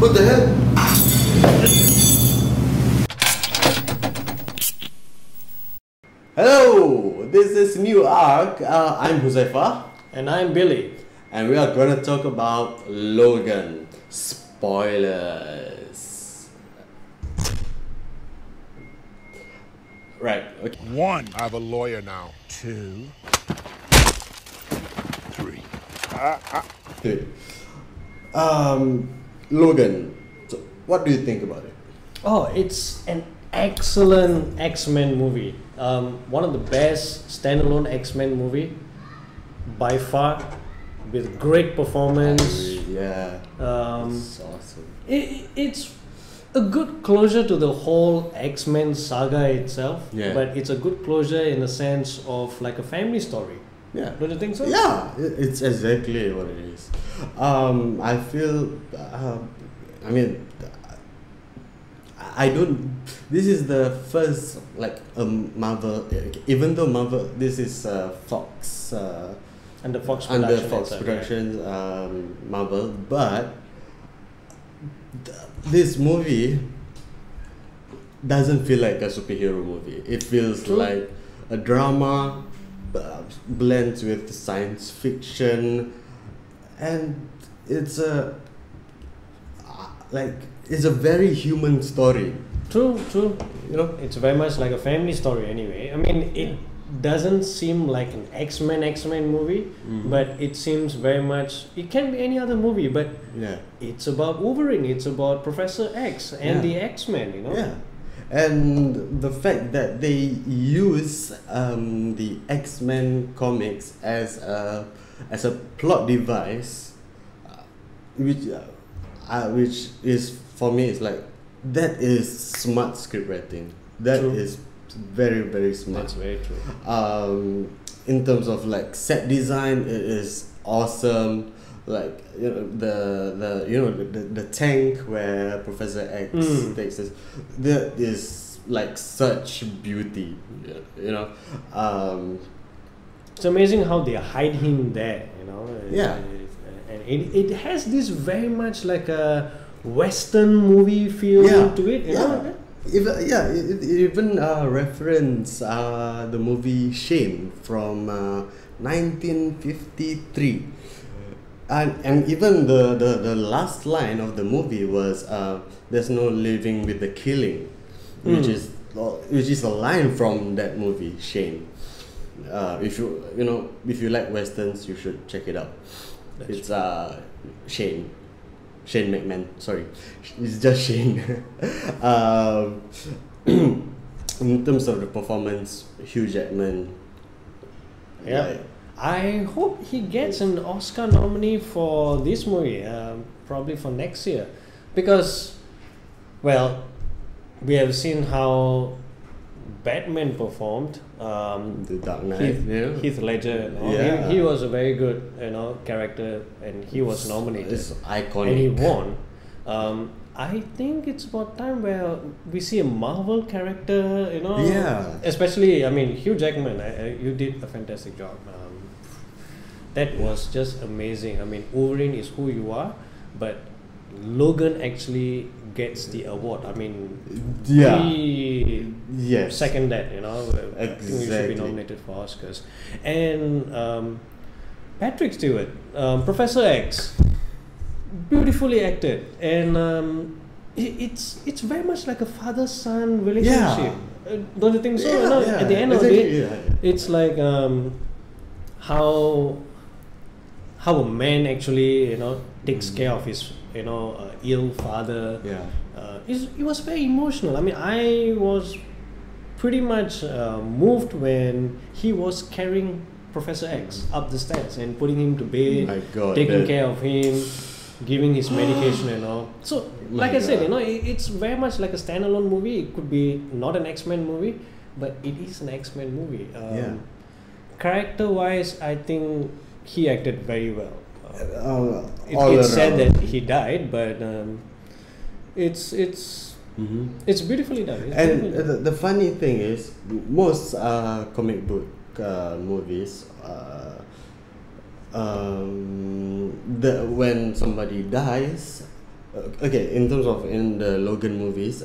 What the hell? Hello, this is NeuArk. I'm Huzaifa. And I'm Billy. And we are going to talk about Logan. Spoilers. Right, okay. 1. I have a lawyer now. 2. 3. Good. Logan, so what do you think about it? Oh, it's an excellent X-Men movie. One of the best standalone X-Men movie by far, with great performance. Yeah, it's awesome. It's a good closure to the whole X-Men saga itself. Yeah. But it's a good closure in the sense of like a family story. Yeah. Don't you think so? Yeah, it's exactly what it is. I feel, I mean, I don't. This is the first like Marvel. Even though Marvel, this is Fox. And the Fox under production Fox itself, Productions, Marvel, but this movie doesn't feel like a superhero movie. It feels True. like a drama, blends with science fiction, and it's a it's a very human story. True. You know, It's very much like a family story anyway. I mean, it doesn't seem like an X-Men movie, but it seems very much, it can be any other movie, but yeah. it's about Wolverine, it's about Professor X and the X-Men, you know? Yeah, and the fact that they use the X-Men comics as a plot device, which is for me is like that is smart script writing. That True. is very, very smart. That's very true. In terms of like set design, it is awesome. Like the tank where Professor X takes us, that is like such beauty. You know, It's amazing how they hide him there, you know? Yeah. And it has this very much like a Western movie feel to it, you know? It even reference the movie Shane from 1953, and even the last line of the movie was "There's no living with the killing," which is a line from that movie Shane. If you like westerns, you should check it out. It's Shane McMahon, sorry, it's just Shane. In terms of the performance, Hugh Jackman. Yeah, I hope he gets an Oscar nominee for this movie, probably for next year, because, well, we have seen how Batman performed. The Dark Knight. Heath Ledger. Yeah. He was a very good, character, and he was nominated. It's iconic. And he won. I think it's about time where we see a Marvel character, Yeah. Especially, I mean, Hugh Jackman, you did a fantastic job. That was just amazing. I mean, Wolverine is who you are, but Logan actually gets the award. I mean, second that, I think we should be nominated for Oscars. And Patrick Stewart, Professor X, beautifully acted, and it's very much like a father-son relationship. Don't you think so? At the end of the day, it's like how a man actually takes care of his ill father. It was very emotional. I mean, I was pretty much moved when he was carrying Professor X up the stairs and putting him to bed, taking care of him, giving his medication and all. So, like I said, it's very much like a standalone movie. It could be not an X-Men movie, but it is an X-Men movie. Character-wise, I think he acted very well. It's sad that he died, but it's beautifully done. The funny thing is, most comic book movies, when somebody dies, okay, in terms of in the Logan movies,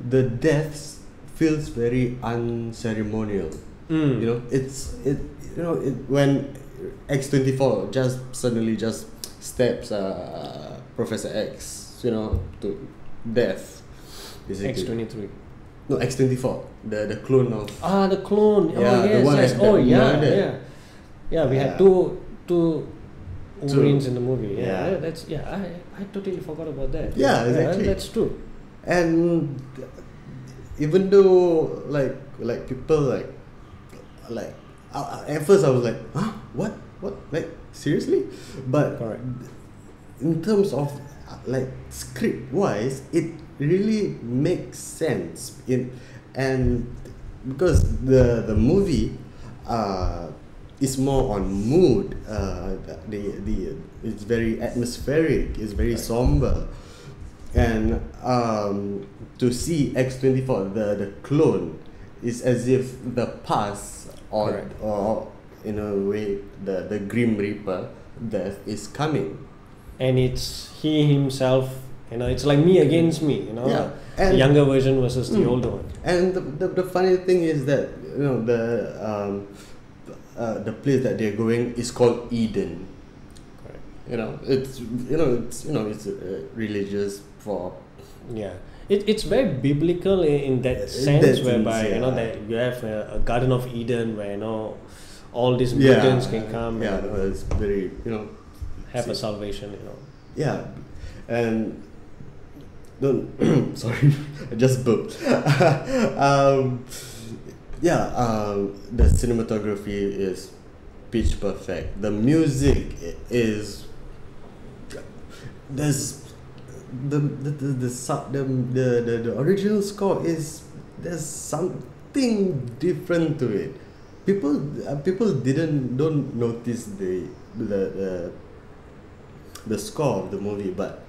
the deaths feels very unceremonial. You know, when X-24 just suddenly just stabs Professor X, to death. Basically. X-23. No, X-24, the clone of. The clone. Yeah, yes, the one yes. that Yeah, we had two Wolverines in the movie. Yeah. I totally forgot about that. Yeah, exactly. That's true. And even though like people like at first I was like, huh, what, like seriously, but Correct. in terms of like script wise, it really makes sense and because the movie is more on mood. It's very atmospheric. It's very somber, and to see X-24, the clone, is as if the past or in a way the Grim Reaper death is coming. And it's he himself, it's like me against me, Yeah. the And younger version versus the older one. And the funny thing is that the place that they're going is called Eden. Correct. It's religious for. Yeah, it's very biblical in that sense, whereby that you have a Garden of Eden where all these mutants can come Yeah, and it's very have a salvation. Yeah, and don't sorry, I just burped. The cinematography is pitch perfect. The music is there's the original score is there's something different to it. People don't notice the score of the movie, but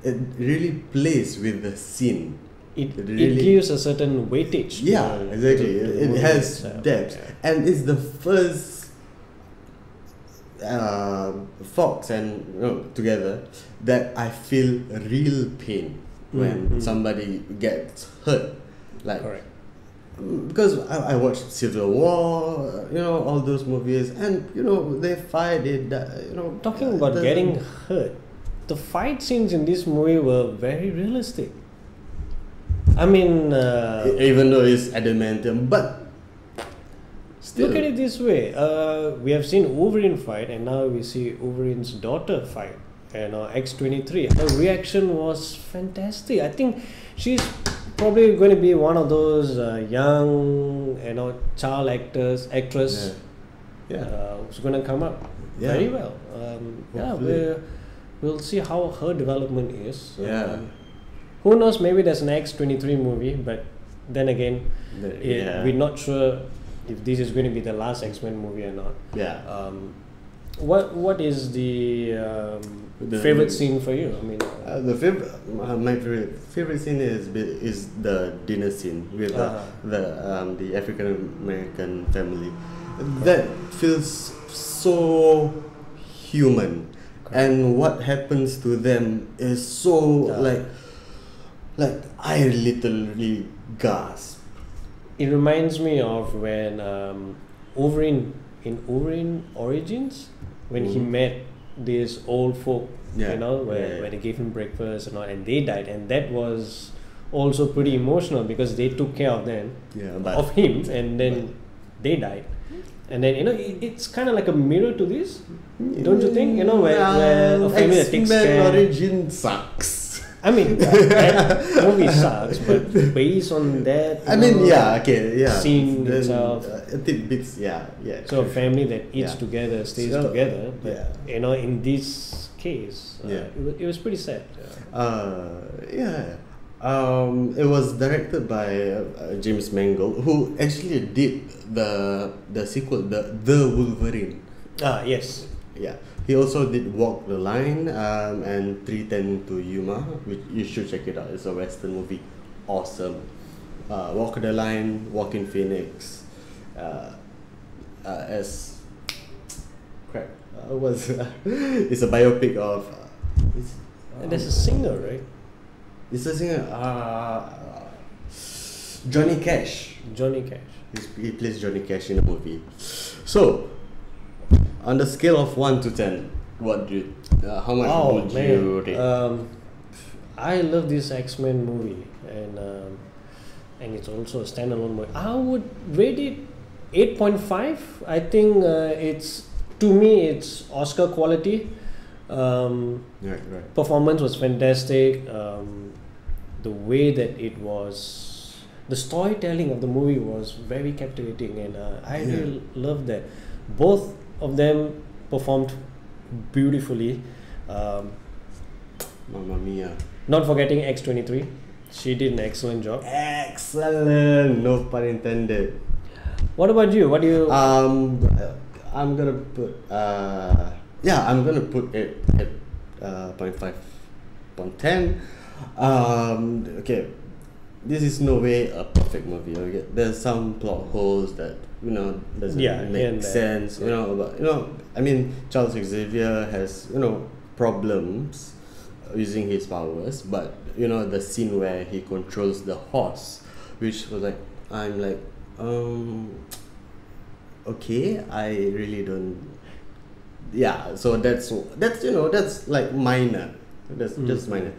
it really plays with the scene. It gives a certain weightage. Yeah, exactly. It has depth, and it's the first Fox and together that I feel real pain when somebody gets hurt, like. Correct. Because I watched Civil War, all those movies, and they fight it. Talking about getting hurt, the fight scenes in this movie were very realistic. I mean, even though it's adamantium, but still. Look at it this way: we have seen Wolverine fight, and now we see Wolverine's daughter fight. X-23. Her reaction was fantastic. I think she's probably going to be one of those young, child actress. Who's going to come up very well. We'll see how her development is. Who knows? Maybe there's an X-23 movie, but then again, we're not sure if this is going to be the last X-Men movie or not. What is the favorite scene for you? I mean, my favorite scene is the dinner scene with the African American family. That feels so human, and what happens to them is so like I literally gasp. It reminds me of when Wolverine in Wolverine Origins, when he met these old folk, where they gave him breakfast and they died, and that was also pretty emotional because they took care of them, of him, and then they died, and then it's kind of like a mirror to this, don't you think? Where a family that takes care. Origin sucks. I mean, that movie sucks, but based on that, scene itself, tidbits, so a family that eats together stays together, but in this case, it was pretty sad. It was directed by James Mangold, who actually did the sequel, the Wolverine. Yes. Yeah. He also did Walk the Line and 3:10 to Yuma, which you should check it out. It's a Western movie. Awesome. Walk the Line, Walking Phoenix. It's a biopic of And there's a singer, right? It's a singer. Johnny Cash. Johnny Cash. He plays Johnny Cash in the movie. So, on the scale of 1 to 10, what do you, how much would you rate? I love this X-Men movie, and it's also a standalone movie. I would rate it 8.5. I think it's, to me, it's Oscar quality. Right. Performance was fantastic. The way that it was, the storytelling of the movie was very captivating, and I really loved that. Both of them performed beautifully. Mamma mia. Not forgetting X23, she did an excellent job. Excellent, no pun intended. What about you? What do you? I'm gonna put I'm gonna put it at 0.5, 0.10. Okay, this is no way a perfect movie. Okay, there's some plot holes that doesn't make sense. But I mean, Charles Xavier has problems using his powers, but the scene where he controls the horse, which was like, I'm like, okay, I really don't. Yeah, so that's like minor. That's just minor.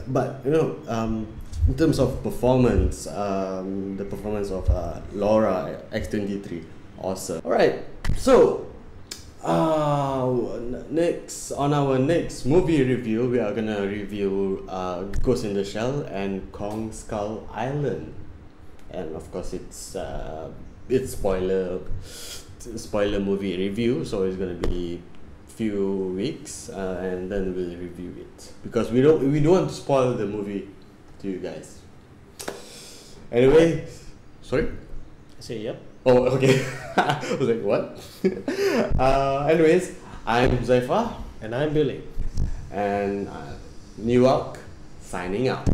But in terms of performance, the performance of Laura X23, awesome. All right, so next on our next movie review, we are gonna review Ghost in the Shell and Kong Skull Island, and of course it's spoiler movie review, so it's gonna be few weeks, and then we'll review it because we don't want to spoil the movie to you guys. Anyway, sorry? I say yep. Oh, okay. I was like, what? Anyways, I'm Zaifa. And I'm Billy. And NeuArk signing out.